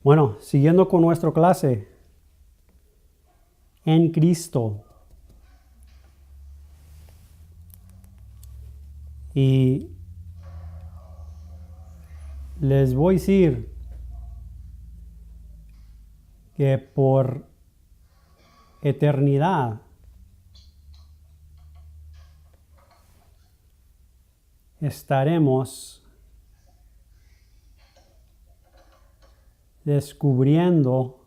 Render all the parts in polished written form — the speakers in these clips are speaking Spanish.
Bueno, siguiendo con nuestra clase, en Cristo. Y les voy a decir que por eternidad estaremos descubriendo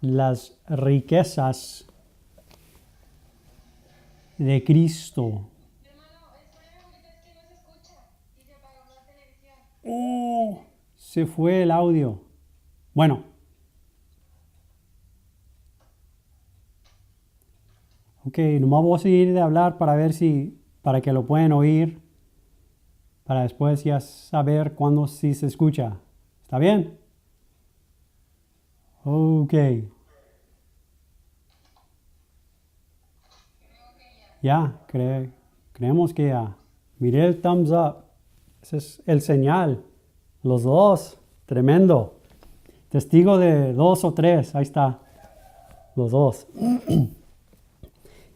las riquezas de Cristo. Oh, se fue el audio. Bueno. Ok, nomás voy a seguir de hablar para que lo puedan oír, para después ya saber cuándo sí se escucha. ¿Está bien? Ok. Ya, creemos que ya. Miré el thumbs up. Ese es el señal. Los dos. Tremendo. Testigo de 2 o 3. Ahí está. Los dos.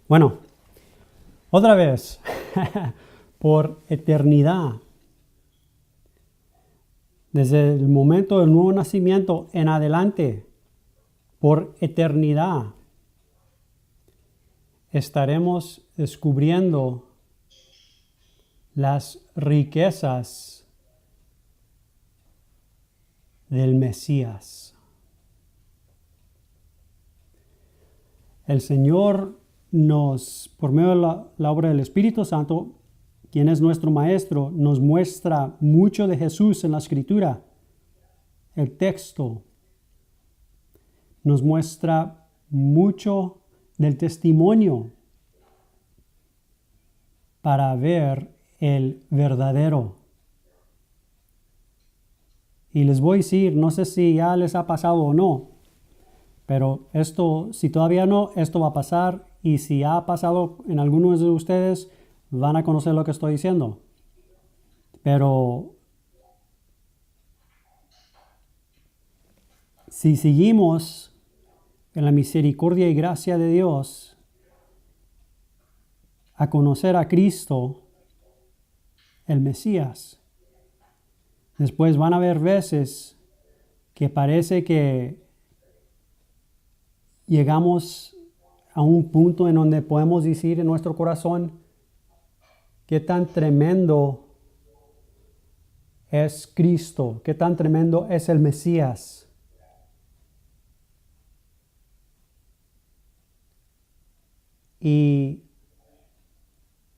Bueno. Otra vez. Por eternidad. Desde el momento del nuevo nacimiento en adelante. Por eternidad. Estaremos descubriendo las riquezas del Mesías. El Señor nos, por medio de la obra del Espíritu Santo, quien es nuestro Maestro, nos muestra mucho de Jesús en la Escritura. El texto nos muestra mucho del testimonio para ver el verdadero. Y les voy a decir, no sé si ya les ha pasado o no, pero esto, si todavía no, esto va a pasar, y si ha pasado en algunos de ustedes, van a conocer lo que estoy diciendo. Pero si seguimos en la misericordia y gracia de Dios a conocer a Cristo, el Mesías, después van a haber veces que parece que llegamos a un punto en donde podemos decir en nuestro corazón qué tan tremendo es Cristo, qué tan tremendo es el Mesías. Y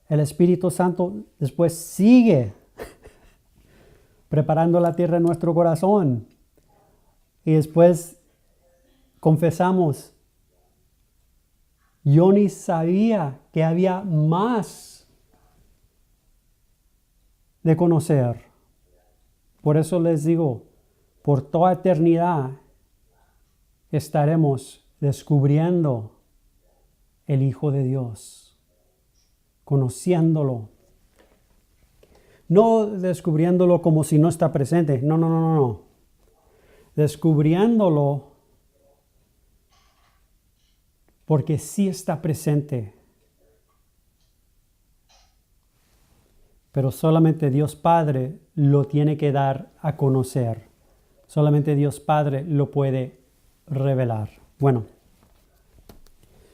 el Espíritu Santo después sigue preparando la tierra en nuestro corazón. Y después confesamos, yo ni sabía que había más de conocer. Por eso les digo, por toda eternidad estaremos descubriendo el Hijo de Dios, conociéndolo. No descubriéndolo como si no está presente, no. Descubriéndolo porque sí está presente. Pero solamente Dios Padre lo tiene que dar a conocer. Solamente Dios Padre lo puede revelar. Bueno,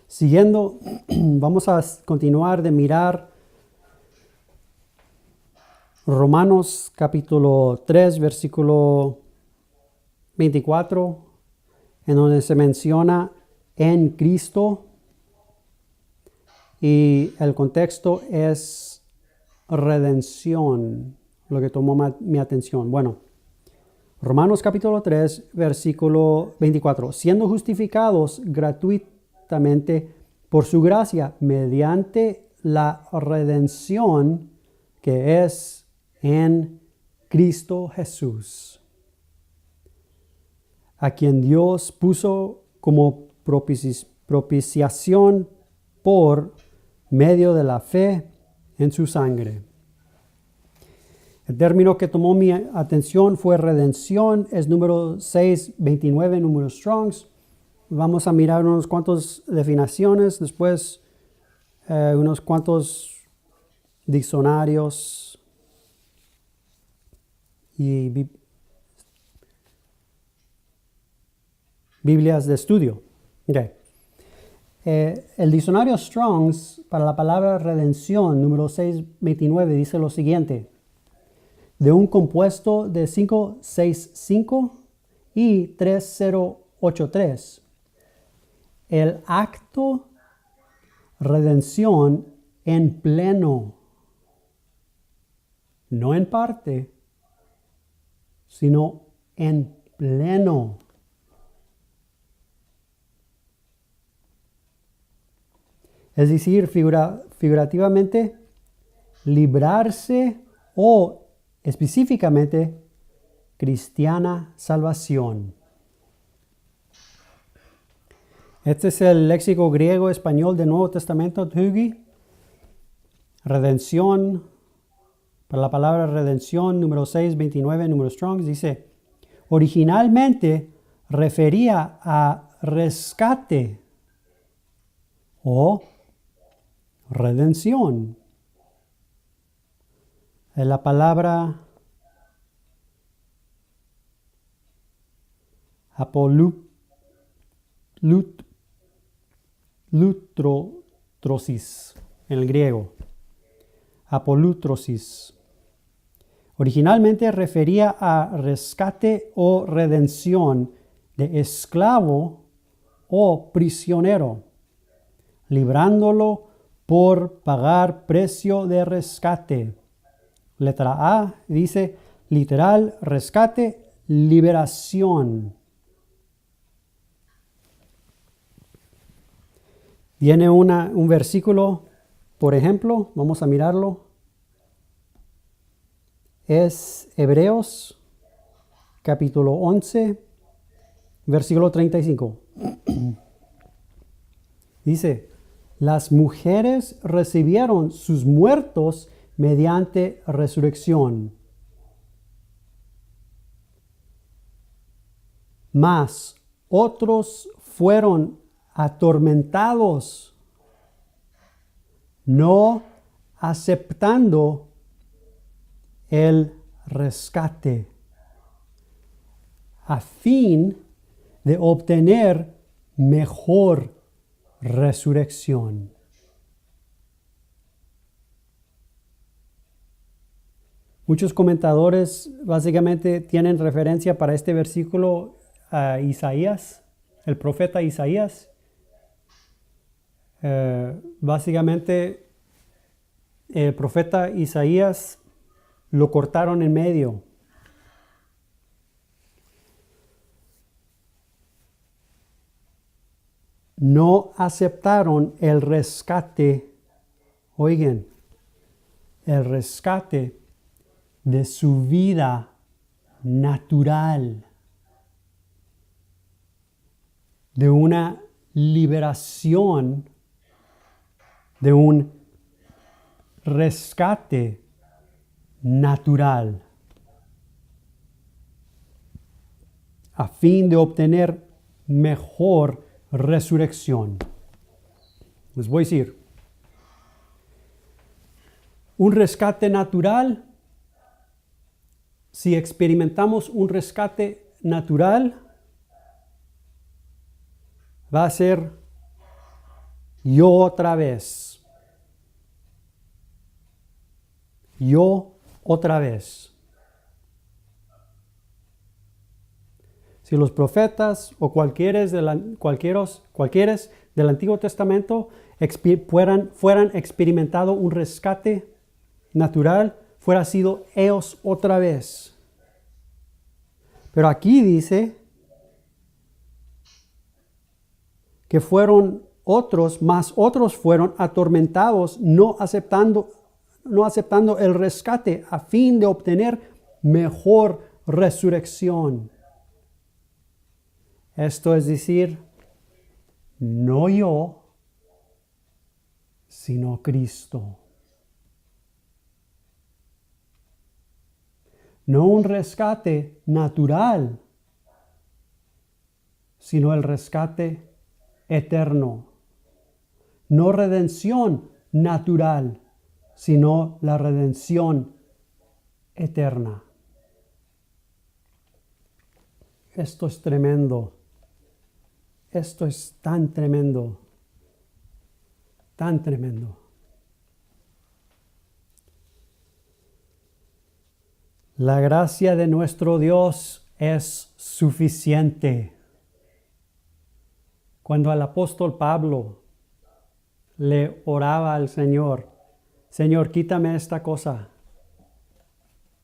siguiendo, vamos a continuar de mirar Romanos capítulo 3, versículo 24, en donde se menciona en Cristo, y el contexto es redención, lo que tomó mi atención. Bueno, Romanos capítulo 3, versículo 24. Siendo justificados gratuitamente por su gracia, mediante la redención que es en Cristo Jesús, a quien Dios puso como propiciación por medio de la fe en su sangre. El término que tomó mi atención fue redención, es número 629, número Strongs. Vamos a mirar unos cuantos definiciones, después unos cuantos diccionarios y Biblias de estudio. Okay. El diccionario Strongs para la palabra redención, número 629, dice lo siguiente: de un compuesto de 565 y 3083. El acto redención en pleno, no en parte, sino en pleno. Es decir, figurativamente, librarse o específicamente cristiana salvación. Este es el léxico griego español del Nuevo Testamento, Hugi. Redención, para la palabra redención, número 629, número Strongs, dice, originalmente refería a rescate o redención. La palabra apolutrosis en el griego. Apolutrosis. Originalmente refería a rescate o redención de esclavo o prisionero, librándolo por pagar precio de rescate. Letra A dice literal rescate, liberación. Viene un versículo, por ejemplo, vamos a mirarlo. Es Hebreos, capítulo 11, versículo 35. Dice, las mujeres recibieron sus muertos mediante resurrección. Mas otros fueron atormentados, no aceptando el rescate, a fin de obtener mejor resurrección. Muchos comentadores básicamente tienen referencia para este versículo a Isaías, el profeta Isaías. Básicamente el profeta Isaías lo cortaron en medio. No aceptaron el rescate, oigan, el rescate de su vida natural, de una liberación, de un rescate natural, a fin de obtener mejor resurrección. Les voy a decir, un rescate natural, si experimentamos un rescate natural, va a ser yo otra vez. Yo otra vez. Si los profetas o cualquiera del Antiguo Testamento fueran experimentado un rescate natural, fuera sido ellos otra vez. Pero aquí dice que fueron otros, más otros fueron atormentados, no aceptando el rescate a fin de obtener mejor resurrección. Esto es decir, no yo, sino Cristo. No un rescate natural, sino el rescate eterno. No redención natural, sino la redención eterna. Esto es tremendo. Esto es tan tremendo. Tan tremendo. La gracia de nuestro Dios es suficiente. Cuando el apóstol Pablo le oraba al Señor, Señor, quítame esta cosa.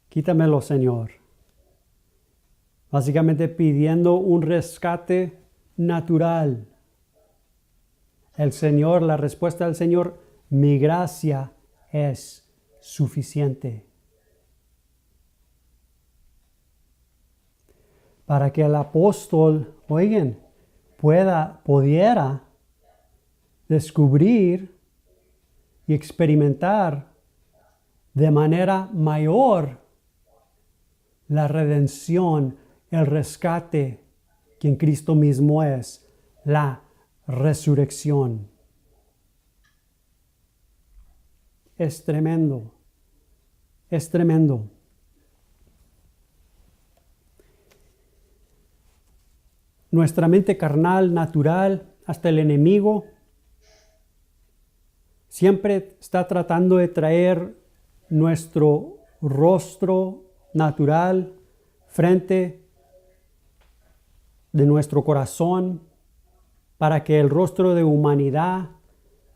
Quítamelo, Señor. Básicamente pidiendo un rescate natural. El Señor, la respuesta del Señor, mi gracia es suficiente. Para que el apóstol, pudiera descubrir y experimentar de manera mayor la redención, el rescate, quien Cristo mismo es, la resurrección. Es tremendo. Es tremendo. Nuestra mente carnal, natural, hasta el enemigo, siempre está tratando de traer nuestro rostro natural frente de nuestro corazón para que el rostro de humanidad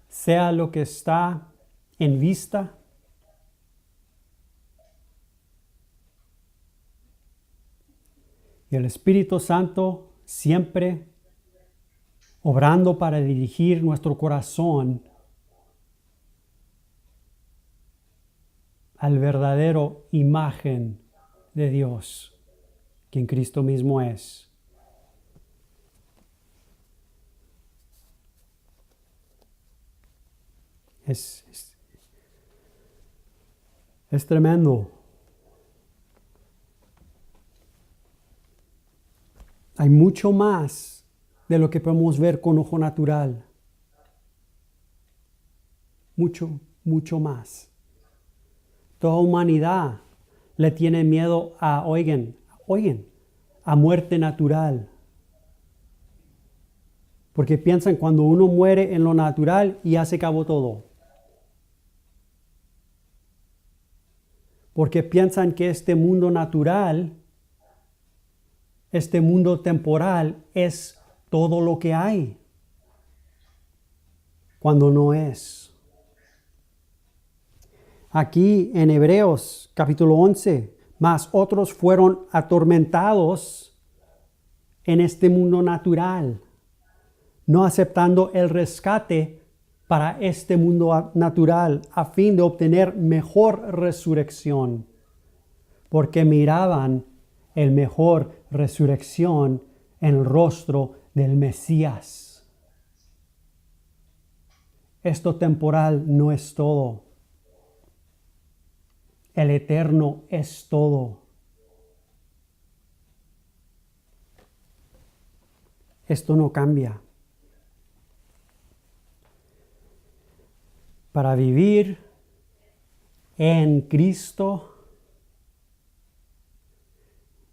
sea lo que está en vista. Y el Espíritu Santo siempre obrando para dirigir nuestro corazón al verdadero imagen de Dios, quien Cristo mismo es. Es tremendo. Hay mucho más de lo que podemos ver con ojo natural. Mucho, mucho más. Toda humanidad le tiene miedo a, a muerte natural. Porque piensan cuando uno muere en lo natural ya se acabó todo. Porque piensan que este mundo natural, este mundo temporal es todo lo que hay, cuando no es. Aquí en Hebreos capítulo 11, mas otros fueron atormentados en este mundo natural, no aceptando el rescate para este mundo natural a fin de obtener mejor resurrección, porque miraban el mejor resurrección en el rostro del Mesías. Esto temporal no es todo. El eterno es todo. Esto no cambia. Para vivir en Cristo,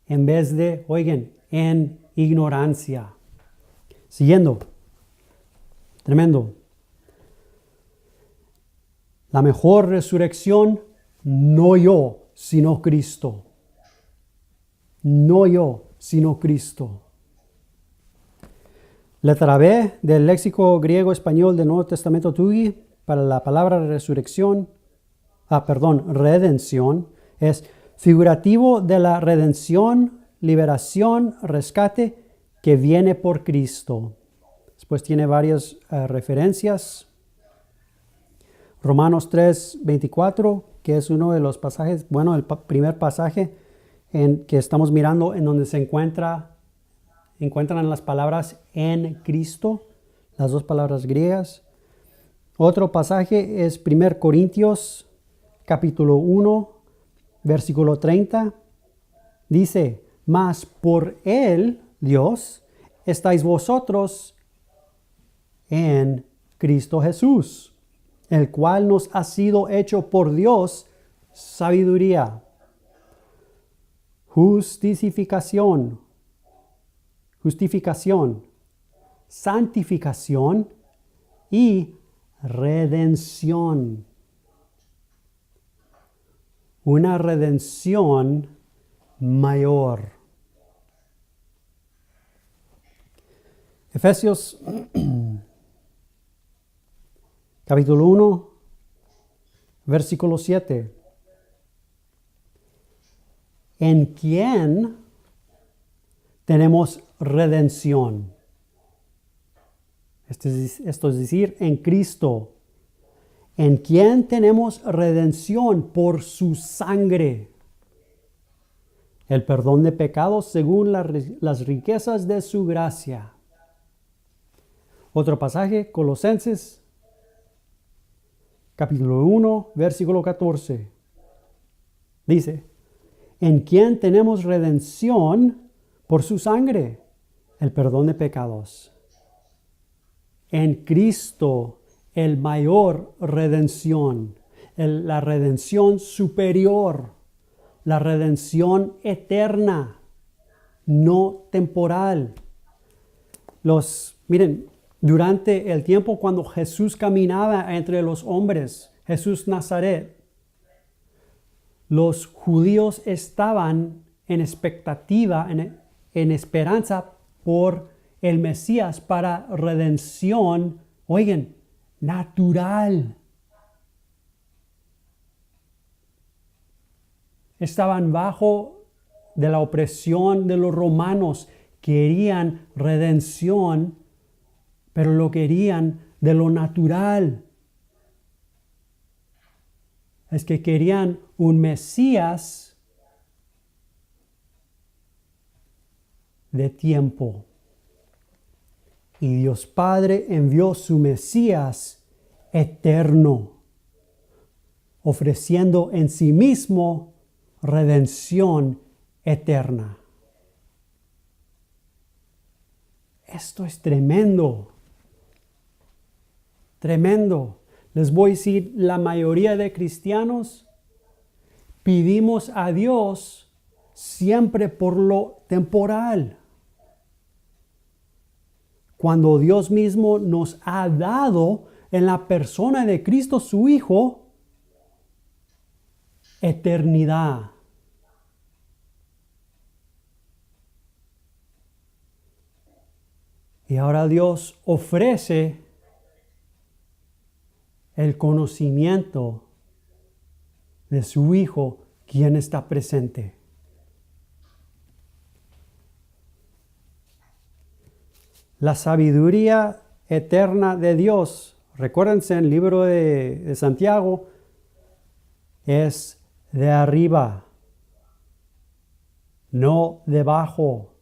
en vez de, en ignorancia. Siguiendo. Tremendo. La mejor resurrección, no yo, sino Cristo. No yo, sino Cristo. Letra B del léxico griego-español del Nuevo Testamento TUGI para la palabra redención, es figurativo de la redención, liberación, rescate que viene por Cristo. Después tiene varias referencias. Romanos 3:24, que es uno de los pasajes, el primer pasaje en que estamos mirando en donde se encuentran las palabras en Cristo, las dos palabras griegas. Otro pasaje es 1 Corintios capítulo 1, versículo 30, Dice, mas por Él, Dios, estáis vosotros en Cristo Jesús, el cual nos ha sido hecho por Dios sabiduría, justificación, santificación y redención. Una redención mayor. Efesios capítulo 1, versículo 7. En quien tenemos redención. Esto es decir, en Cristo. En quien tenemos redención por su sangre. El perdón de pecados según las riquezas de su gracia. Otro pasaje, Colosenses, capítulo 1, versículo 14. Dice, en quien tenemos redención por su sangre, el perdón de pecados. En Cristo, el mayor redención, la redención superior, la redención eterna, no temporal. Miren, durante el tiempo cuando Jesús caminaba entre los hombres, Jesús Nazaret, los judíos estaban en expectativa, en esperanza por el Mesías para redención, oigan, natural. Estaban bajo de la opresión de los romanos, querían redención, pero lo querían de lo natural. Es que querían un Mesías de tiempo. Y Dios Padre envió su Mesías eterno, ofreciendo en sí mismo redención eterna. Esto es tremendo. Tremendo. Les voy a decir, la mayoría de cristianos pedimos a Dios siempre por lo temporal. Cuando Dios mismo nos ha dado en la persona de Cristo su Hijo, eternidad. Y ahora Dios ofrece el conocimiento de su Hijo, quien está presente. La sabiduría eterna de Dios, recuérdense en el libro de Santiago, es de arriba, no debajo.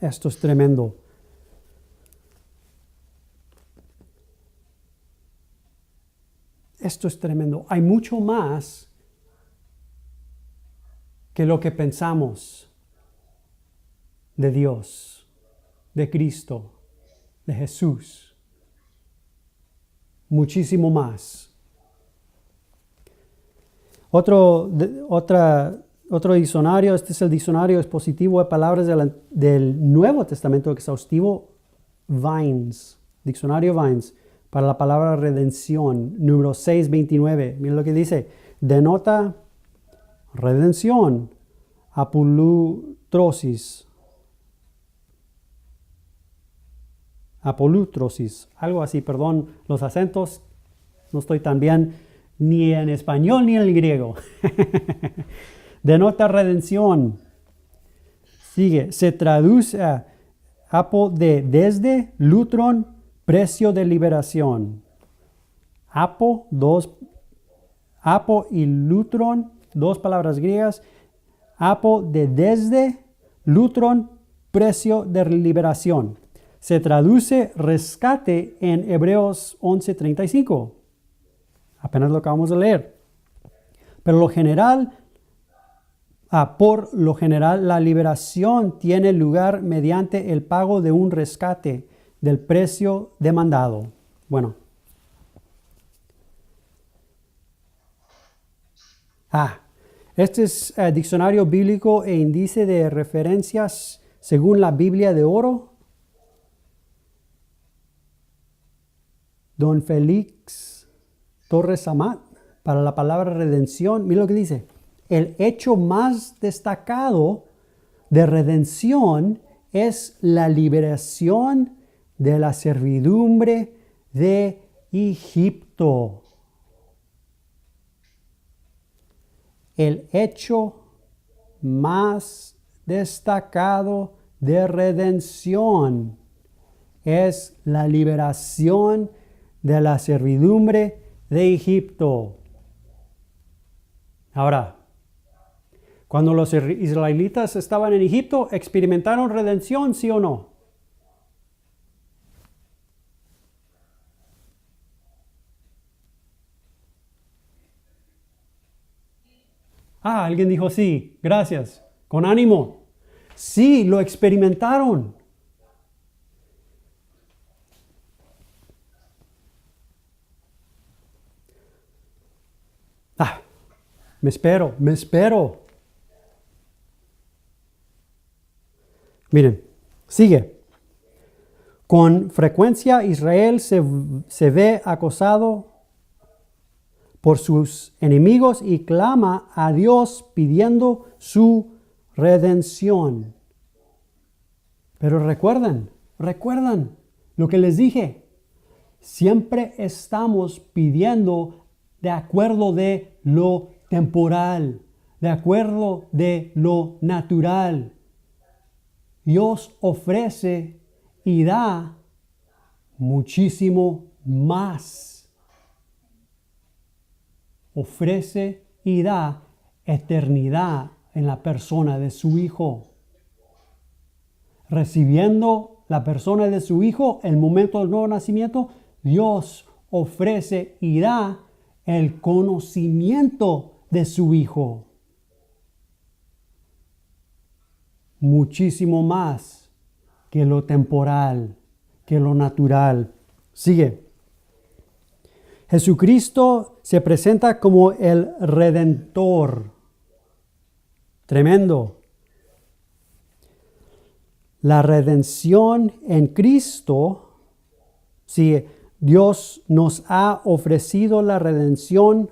Esto es tremendo. Esto es tremendo. Hay mucho más que lo que pensamos de Dios, de Cristo, de Jesús. Muchísimo más. Otro diccionario, este es el diccionario expositivo de palabras del Nuevo Testamento exhaustivo, Vines, diccionario Vines, para la palabra redención, número 629. Miren lo que dice, denota redención, apolutrosis, algo así, perdón, los acentos, no estoy tan bien ni en español ni en griego. Denota redención. Sigue, se traduce a apo de desde, lutron, precio de liberación. Apo y lutron, dos palabras griegas. Apo de desde, lutron, precio de liberación. Se traduce rescate en Hebreos 11:35. Apenas lo acabamos de leer. Pero lo general, Por lo general, la liberación tiene lugar mediante el pago de un rescate del precio demandado. Bueno. Este es diccionario bíblico e índice de referencias según la Biblia de oro. Don Félix Torres Amat, para la palabra redención. Mira lo que dice. El hecho más destacado de redención es la liberación de la servidumbre de Egipto. El hecho más destacado de redención es la liberación de la servidumbre de Egipto. Ahora, cuando los israelitas estaban en Egipto, ¿experimentaron redención, sí o no? Alguien dijo sí, gracias, con ánimo. Sí, lo experimentaron. Me espero. Miren, sigue. Con frecuencia Israel se ve acosado por sus enemigos y clama a Dios pidiendo su redención. Pero recuerdan lo que les dije. Siempre estamos pidiendo de acuerdo de lo temporal, de acuerdo de lo natural. Dios ofrece y da muchísimo más. Ofrece y da eternidad en la persona de su Hijo. Recibiendo la persona de su Hijo, el momento del nuevo nacimiento, Dios ofrece y da el conocimiento de su Hijo. Muchísimo más que lo temporal, que lo natural. Sigue. Jesucristo se presenta como el Redentor. Tremendo. La redención en Cristo, si Dios nos ha ofrecido la redención,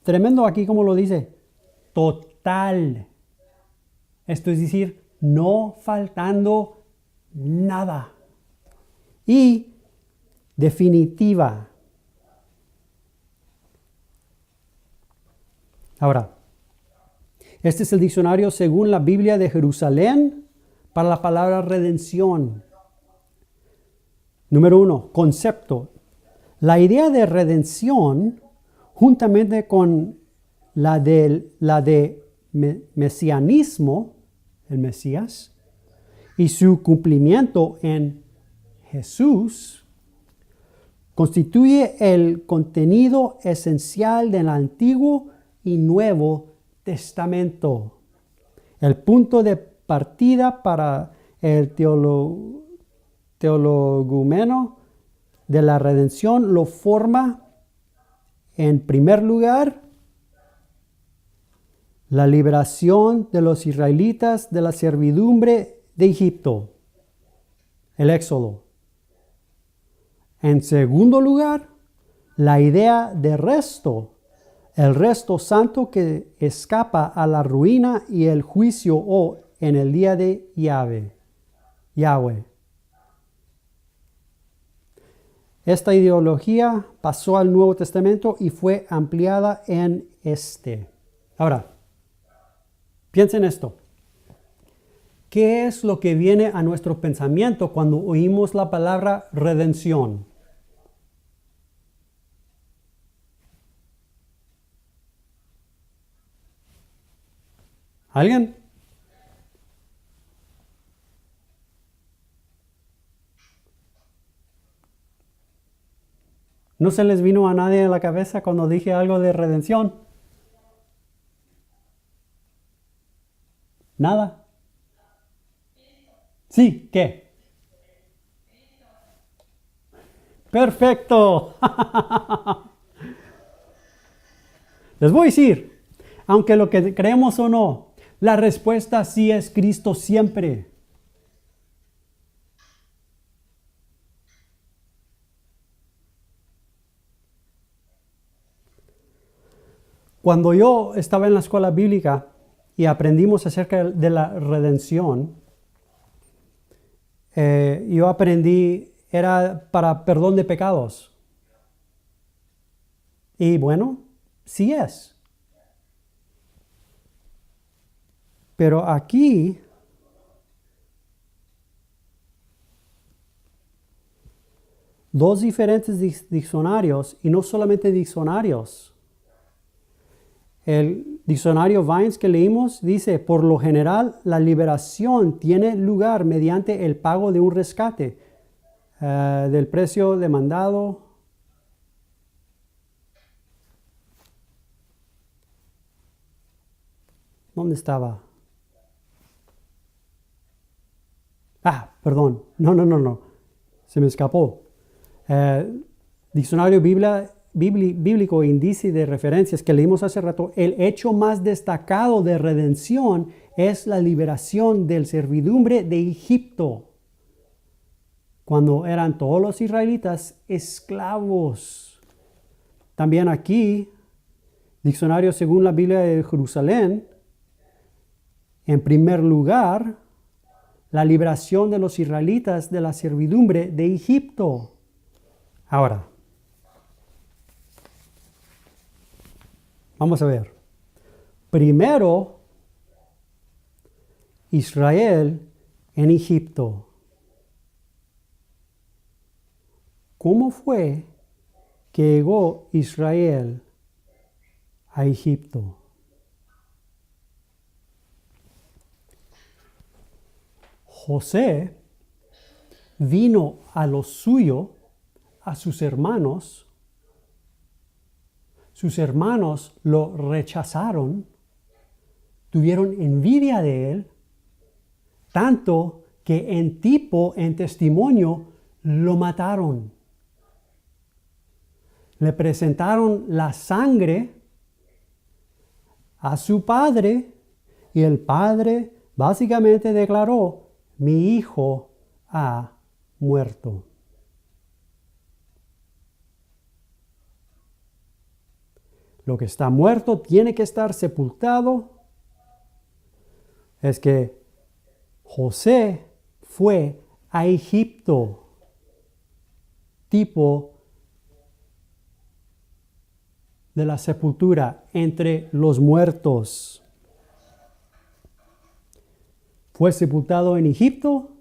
tremendo aquí como lo dice, total. Esto es decir, no faltando nada. Y definitiva. Ahora, este es el diccionario según la Biblia de Jerusalén para la palabra redención. Número 1, concepto. La idea de redención, juntamente con la de mesianismo, el Mesías, y su cumplimiento en Jesús, constituye el contenido esencial del Antiguo y Nuevo Testamento. El punto de partida para el teologumeno de la redención lo forma, en primer lugar, la liberación de los israelitas de la servidumbre de Egipto, el Éxodo. En segundo lugar, la idea de resto, el resto santo que escapa a la ruina y el juicio en el día de Yahweh. Esta ideología pasó al Nuevo Testamento y fue ampliada en este. Ahora, piensen esto. ¿Qué es lo que viene a nuestro pensamiento cuando oímos la palabra redención? ¿Alguien? ¿No se les vino a nadie a la cabeza cuando dije algo de redención? Nada. Sí, ¿qué? Perfecto. Les voy a decir, aunque lo que creemos o no, la respuesta sí es Cristo siempre. Cuando yo estaba en la escuela bíblica y aprendimos acerca de la redención, yo aprendí, era para perdón de pecados. Y bueno, sí es. Pero aquí dos diferentes diccionarios, y no solamente diccionarios. El diccionario Vines que leímos dice, por lo general, la liberación tiene lugar mediante el pago de un rescate del precio demandado. ¿Dónde estaba? Perdón. No. Se me escapó. Diccionario bíblico índice de referencias que leímos hace rato, el hecho más destacado de redención es la liberación del servidumbre de Egipto, cuando eran todos los israelitas esclavos. También aquí, diccionario según la Biblia de Jerusalén, en primer lugar, la liberación de los israelitas de la servidumbre de Egipto. Ahora, vamos a ver. Primero, Israel en Egipto. ¿Cómo fue que llegó Israel a Egipto? José vino a lo suyo, a sus hermanos. Sus hermanos lo rechazaron, tuvieron envidia de él, tanto que en testimonio, lo mataron. Le presentaron la sangre a su padre y el padre básicamente declaró, mi hijo ha muerto. Lo que está muerto tiene que estar sepultado. Es que José fue a Egipto, tipo de la sepultura entre los muertos. Fue sepultado en Egipto.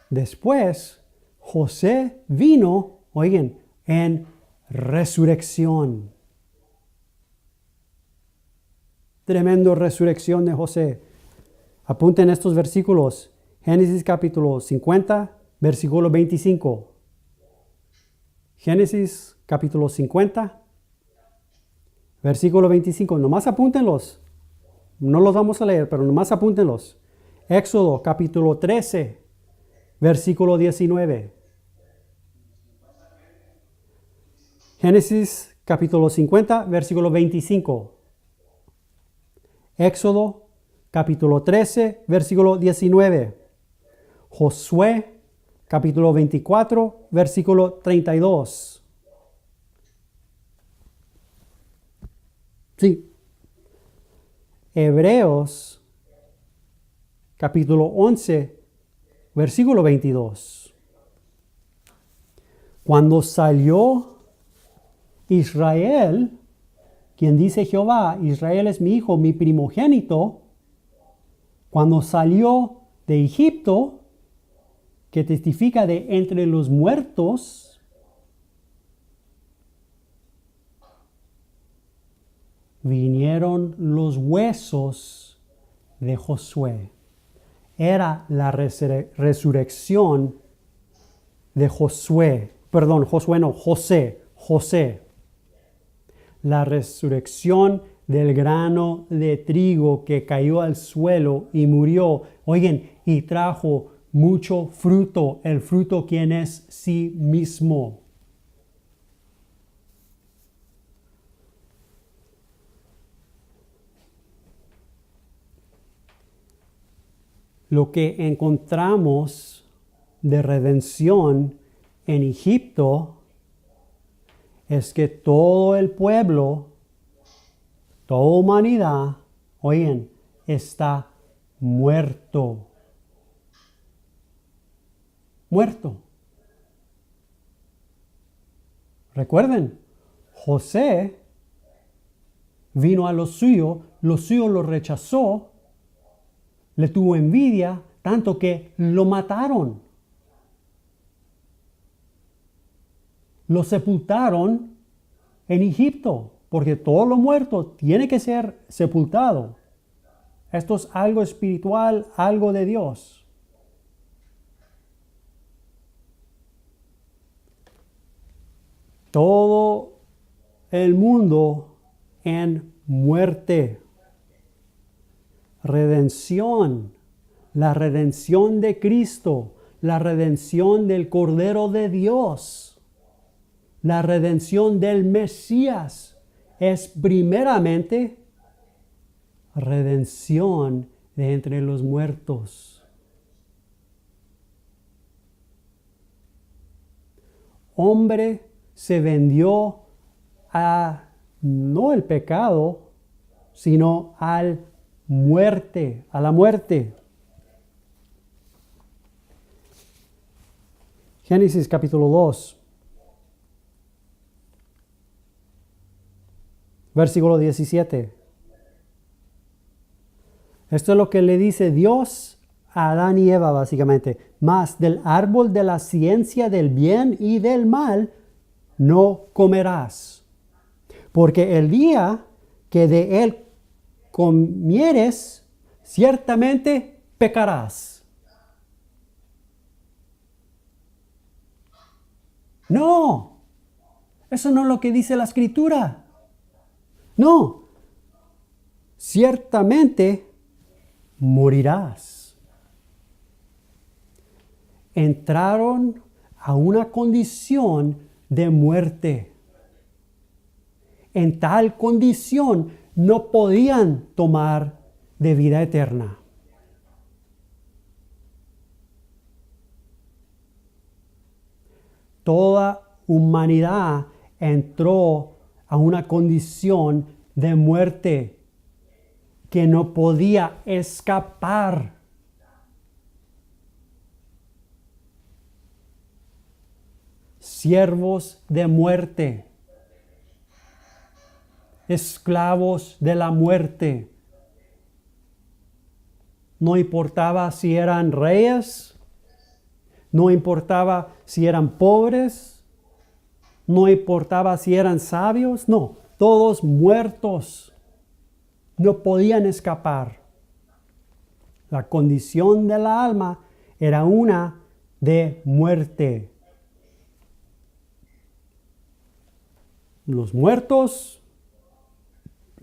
Después, José vino, oigan, en resurrección. Tremendo resurrección de José. Apunten estos versículos. Génesis capítulo 50, versículo 25. Génesis capítulo 50, versículo 25. Nomás apúntenlos. No los vamos a leer, pero nomás apúntenlos. Éxodo capítulo 13, versículo 19. Génesis capítulo 50, versículo 25. Éxodo capítulo 13, versículo 19. Josué capítulo 24, versículo 32. Sí. Hebreos capítulo 11, versículo 22. Cuando salió Israel, quien dice Jehová, Israel es mi hijo, mi primogénito, cuando salió de Egipto, que testifica de entre los muertos, vinieron los huesos de Josué. Era la resurrección de Josué. Perdón, Josué no, José. La resurrección del grano de trigo que cayó al suelo y murió. Oigan, y trajo mucho fruto, el fruto quien es sí mismo. Lo que encontramos de redención en Egipto es que todo el pueblo, toda humanidad, oigan, está muerto. Muerto. Recuerden, José vino a los suyos lo rechazó, le tuvo envidia, tanto que lo mataron. Lo sepultaron en Egipto, porque todo lo muerto tiene que ser sepultado. Esto es algo espiritual, algo de Dios. Todo el mundo en muerte. Redención, la redención de Cristo, la redención del Cordero de Dios, la redención del Mesías es primeramente redención de entre los muertos. Hombre se vendió a no el pecado, sino a la muerte. Génesis capítulo 2, versículo 17. Esto es lo que le dice Dios a Adán y Eva básicamente. Mas del árbol de la ciencia del bien y del mal no comerás, porque el día que de él comieres, ciertamente pecarás. No, eso no es lo que dice la Escritura. No, ciertamente morirás. Entraron a una condición de muerte. En tal condición no podían tomar de vida eterna. Toda humanidad entró a una condición de muerte que no podía escapar. Siervos de muerte, esclavos de la muerte. No importaba si eran reyes, no importaba si eran pobres, no importaba si eran sabios, no, todos muertos. No podían escapar. La condición de la alma era una de muerte. Los muertos,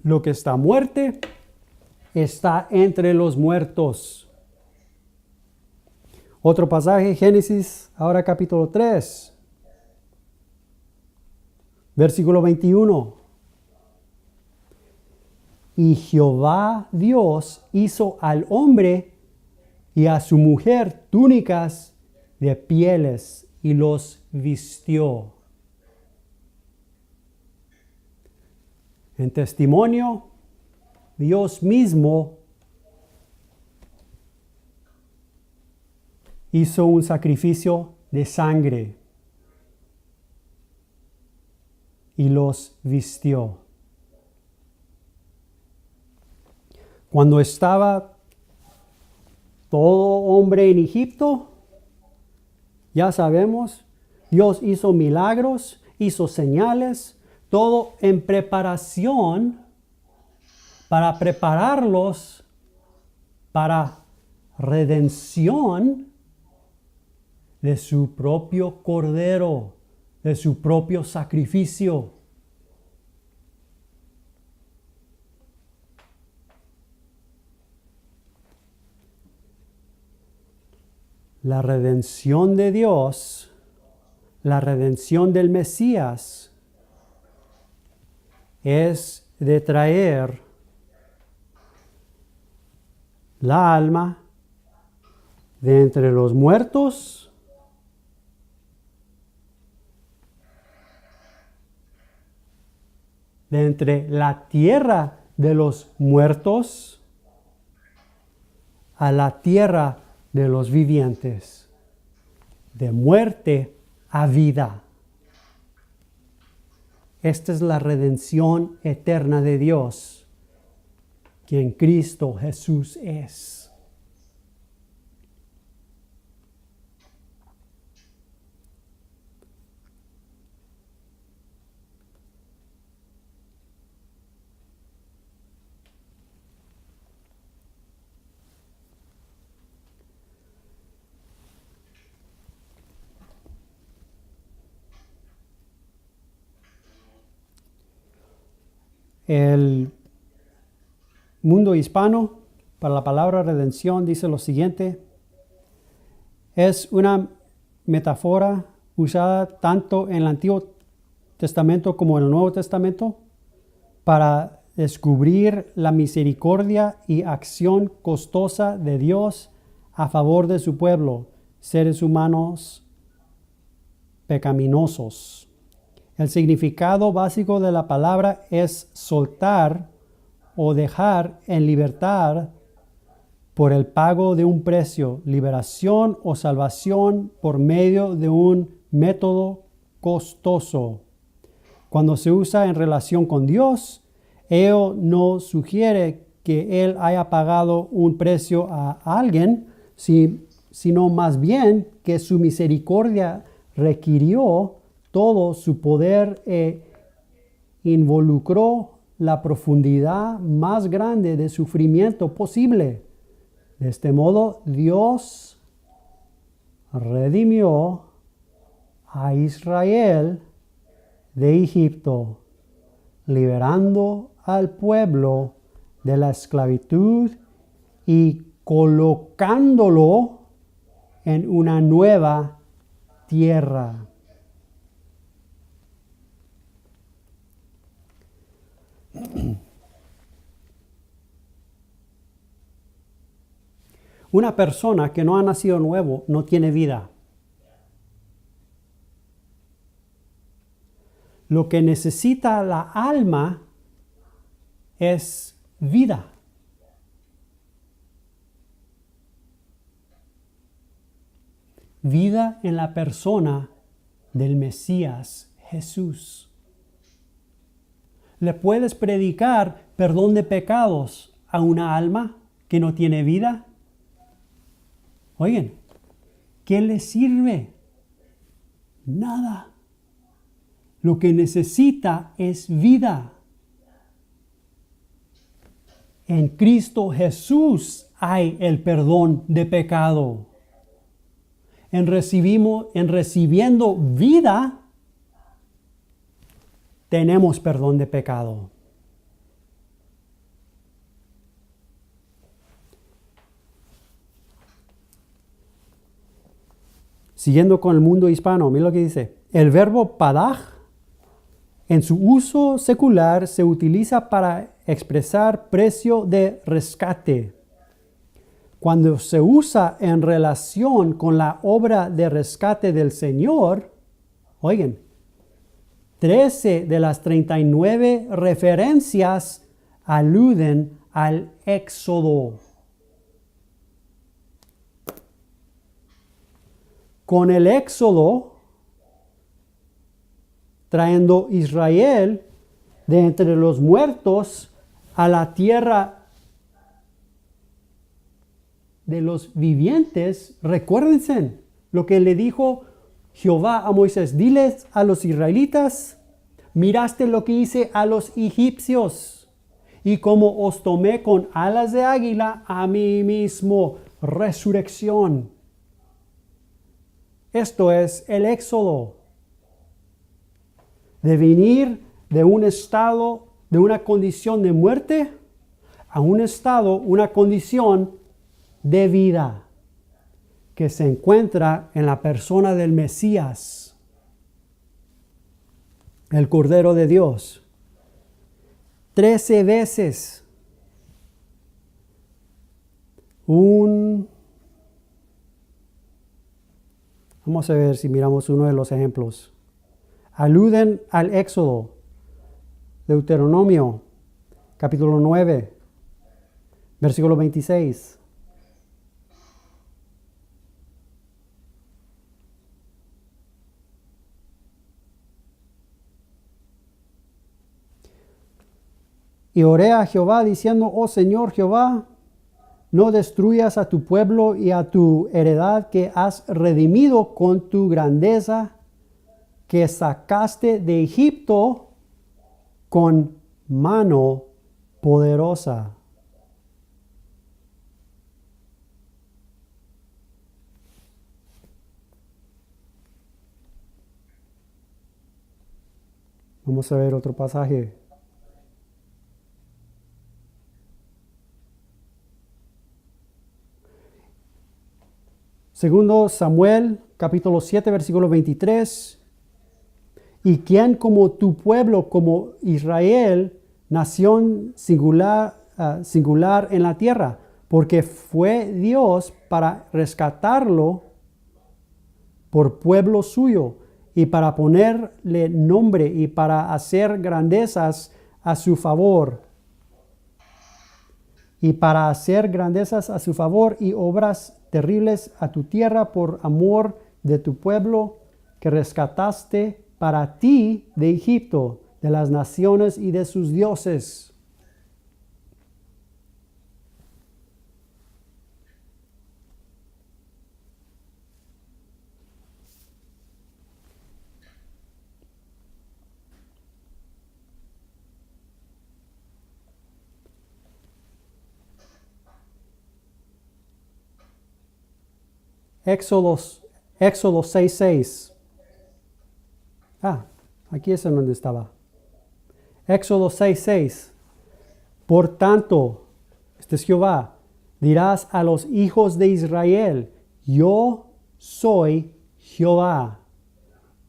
lo que está muerte, está entre los muertos. Otro pasaje, Génesis, ahora capítulo 3, versículo 21. Y Jehová Dios hizo al hombre y a su mujer túnicas de pieles y los vistió. En testimonio, Dios mismo hizo un sacrificio de sangre y los vistió. Cuando estaba todo hombre en Egipto, ya sabemos, Dios hizo milagros, hizo señales, todo en preparación para prepararlos para redención de su propio cordero, de su propio sacrificio. La redención de Dios, la redención del Mesías, es de traer la alma de entre los muertos de entre la tierra de los muertos a la tierra de los vivientes, de muerte a vida. Esta es la redención eterna de Dios, quien Cristo Jesús es. El mundo hispano, para la palabra redención, dice lo siguiente: es una metáfora usada tanto en el Antiguo Testamento como en el Nuevo Testamento para descubrir la misericordia y acción costosa de Dios a favor de su pueblo, seres humanos pecaminosos. El significado básico de la palabra es soltar o dejar en libertad por el pago de un precio, liberación o salvación por medio de un método costoso. Cuando se usa en relación con Dios, ello no sugiere que Él haya pagado un precio a alguien, sino más bien que su misericordia requirió todo su poder e involucró la profundidad más grande de sufrimiento posible. De este modo, Dios redimió a Israel de Egipto, liberando al pueblo de la esclavitud y colocándolo en una nueva tierra. Una persona que no ha nacido nuevo no tiene vida. Lo que necesita la alma es vida. Vida en la persona del Mesías Jesús. ¿Le puedes predicar perdón de pecados a una alma que no tiene vida? Oigan, ¿qué le sirve? Nada. Lo que necesita es vida. En Cristo Jesús hay el perdón de pecado. En recibiendo vida, tenemos perdón de pecado. Siguiendo con el mundo hispano, mira lo que dice. El verbo padaj en su uso secular se utiliza para expresar precio de rescate. Cuando se usa en relación con la obra de rescate del Señor, oigan, 13 de las 39 referencias aluden al Éxodo. Con el Éxodo, trayendo Israel de entre los muertos a la tierra de los vivientes, recuérdense lo que le dijo Jehová a Moisés: diles a los israelitas, miraste lo que hice a los egipcios, y como os tomé con alas de águila, a mí mismo, resurrección. Esto es el Éxodo, de venir de un estado, de una condición de muerte, a un estado, una condición de vida. que se encuentra en la persona del Mesías, el Cordero de Dios. 13 veces vamos a ver si miramos uno de los ejemplos. Aluden al Éxodo, Deuteronomio, capítulo 9, versículo 26. Y oré a Jehová diciendo, oh Señor Jehová, no destruyas a tu pueblo y a tu heredad que has redimido con tu grandeza, que sacaste de Egipto con mano poderosa. Vamos a ver otro pasaje. Segundo Samuel, capítulo 7, versículo 23. ¿Y quién como tu pueblo, como Israel, nación singular en la tierra? Porque fue Dios para rescatarlo por pueblo suyo y para ponerle nombre y para hacer grandezas a su favor. Y para hacer grandezas a su favor y obras terribles a tu tierra por amor de tu pueblo que rescataste para ti de Egipto, de las naciones y de sus dioses. Éxodo 6:6. Aquí es en donde estaba. Éxodo 6:6. Por tanto, este es Jehová, dirás a los hijos de Israel, yo soy Jehová,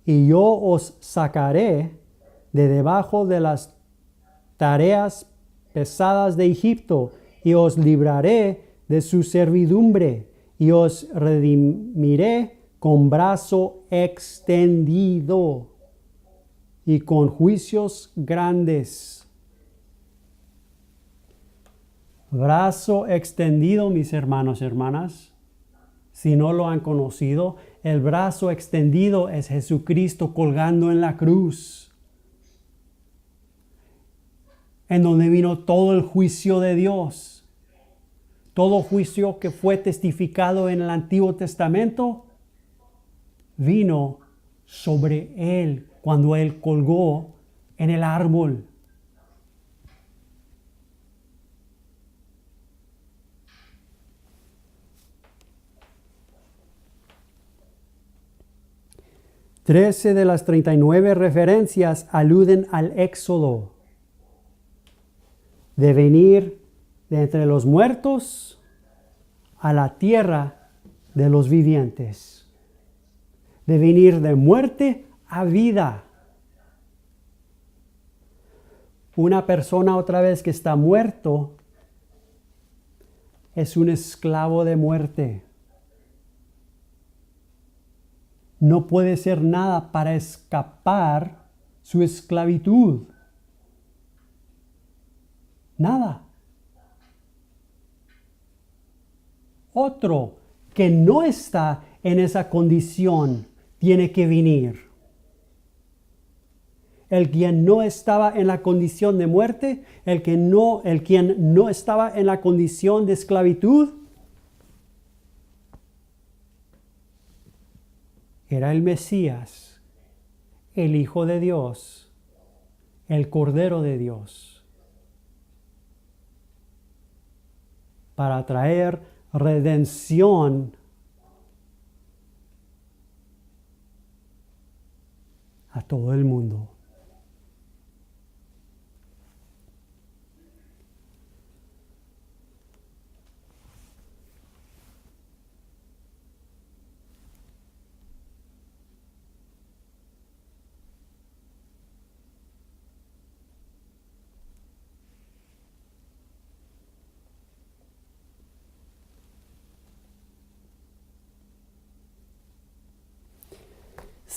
y yo os sacaré de debajo de las tareas pesadas de Egipto, y os libraré de su servidumbre, y os redimiré con brazo extendido y con juicios grandes. Brazo extendido, mis hermanos y hermanas. Si no lo han conocido, el brazo extendido es Jesucristo colgando en la cruz, en donde vino todo el juicio de Dios. Todo juicio que fue testificado en el Antiguo Testamento vino sobre él cuando él colgó en el árbol. Trece de las 39 referencias aluden al Éxodo, de venir de entre los muertos a la tierra de los vivientes, de venir de muerte a vida. Una persona otra vez que está muerto es un esclavo de muerte. No puede hacer nada para escapar su esclavitud. Nada. Otro que no está en esa condición tiene que venir. El quien no estaba en la condición de muerte, el quien no estaba en la condición de esclavitud, era el Mesías, el Hijo de Dios, el Cordero de Dios, para traer redención a todo el mundo.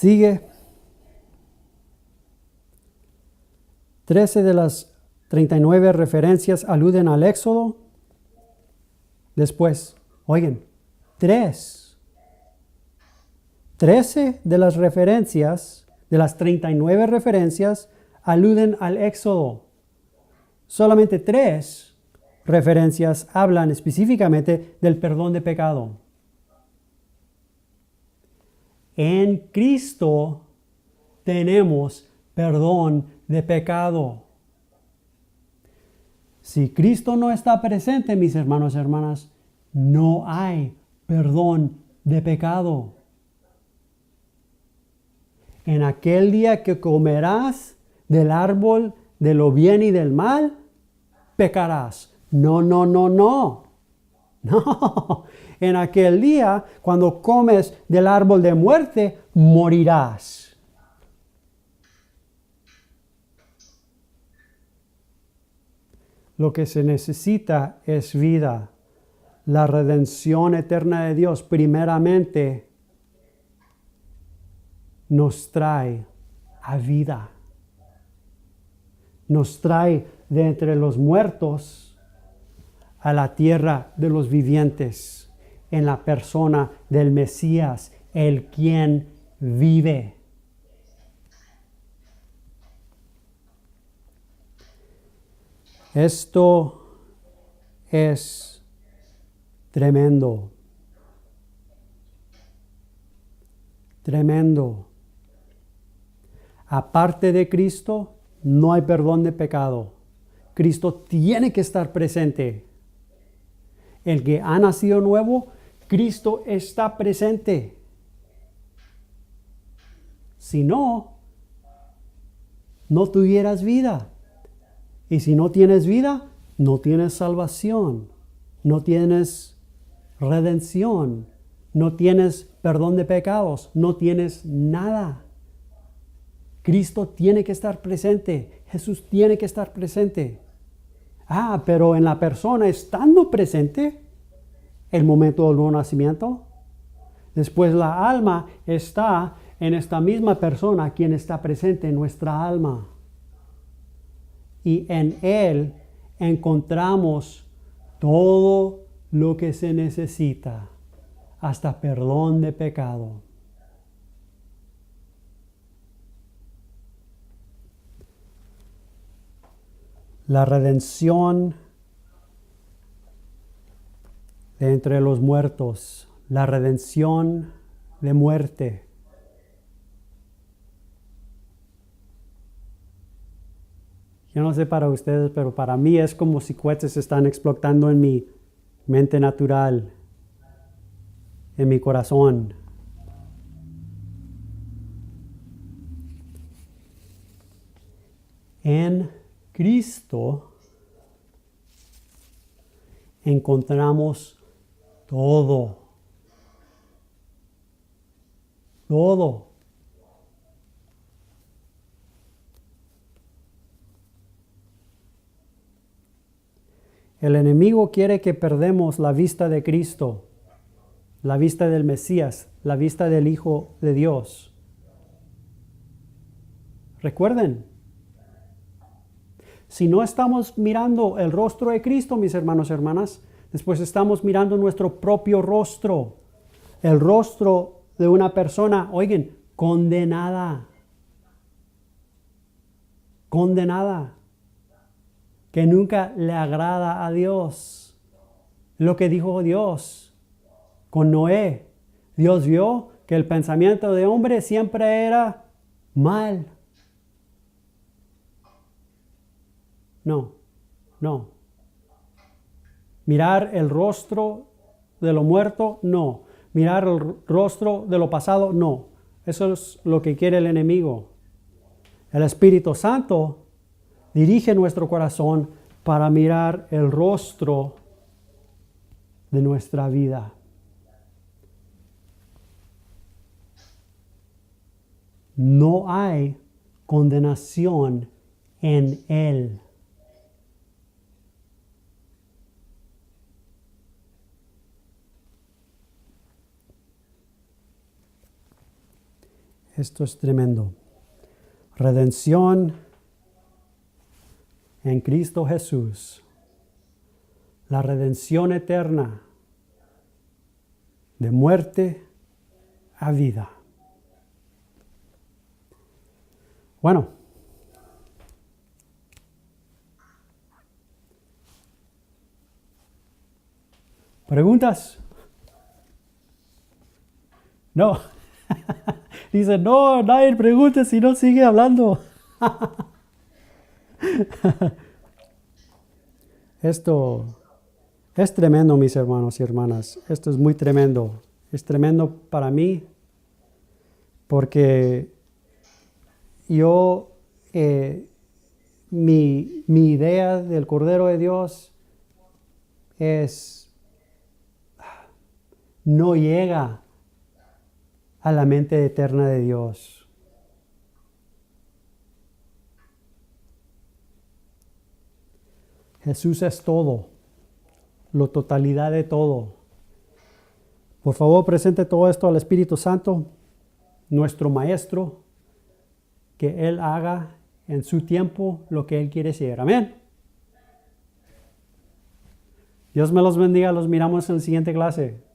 Sigue. 13 de las 39 referencias aluden al Éxodo. Después, oigan, 13 de las referencias, de las 39 referencias, aluden al Éxodo. Solamente 3 referencias hablan específicamente del perdón de pecado. En Cristo tenemos perdón de pecado. Si Cristo no está presente, mis hermanos y hermanas, no hay perdón de pecado. En aquel día que comerás del árbol de lo bien y del mal, pecarás. No. No. En aquel día, cuando comes del árbol de muerte, morirás. Lo que se necesita es vida. La redención eterna de Dios primeramente nos trae a vida. Nos trae de entre los muertos a la tierra de los vivientes en la persona del Mesías, el quien vive. Esto es tremendo. Tremendo. Aparte de Cristo, no hay perdón de pecado. Cristo tiene que estar presente. El que ha nacido nuevo, Cristo está presente. Si no, no tuvieras vida. Y si no tienes vida, no tienes salvación, no tienes redención, no tienes perdón de pecados, no tienes nada. Cristo tiene que estar presente, Jesús tiene que estar presente. Pero en la persona estando presente, el momento del nuevo nacimiento, después la alma está en esta misma persona quien está presente en nuestra alma. Y en Él encontramos todo lo que se necesita, hasta perdón de pecado. La redención de entre los muertos, la redención de muerte. Yo no sé para ustedes, pero para mí es como si cohetes están explotando en mi mente natural, en mi corazón. En Cristo encontramos todo. Todo. El enemigo quiere que perdamos la vista de Cristo, la vista del Mesías, la vista del Hijo de Dios. Recuerden, si no estamos mirando el rostro de Cristo, mis hermanos y hermanas, después estamos mirando nuestro propio rostro, el rostro de una persona, oigan, condenada, que nunca le agrada a Dios. Lo que dijo Dios con Noé. Dios vio que el pensamiento de hombre siempre era mal. No. Mirar el rostro de lo muerto, no. Mirar el rostro de lo pasado, no. Eso es lo que quiere el enemigo. El Espíritu Santo dirige nuestro corazón para mirar el rostro de nuestra vida. No hay condenación en Él. Esto es tremendo. Redención en Cristo Jesús. La redención eterna de muerte a vida. Bueno, ¿preguntas? No. Dice, no, nadie pregunta si no sigue hablando. Esto es tremendo, mis hermanos y hermanas. Esto es muy tremendo. Es tremendo para mí porque yo, mi idea del Cordero de Dios no llega a la mente eterna de Dios. Jesús es todo, la totalidad de todo. Por favor, presente todo esto al Espíritu Santo, nuestro Maestro, que Él haga en su tiempo lo que Él quiere hacer. Amén. Dios me los bendiga. Los miramos en la siguiente clase.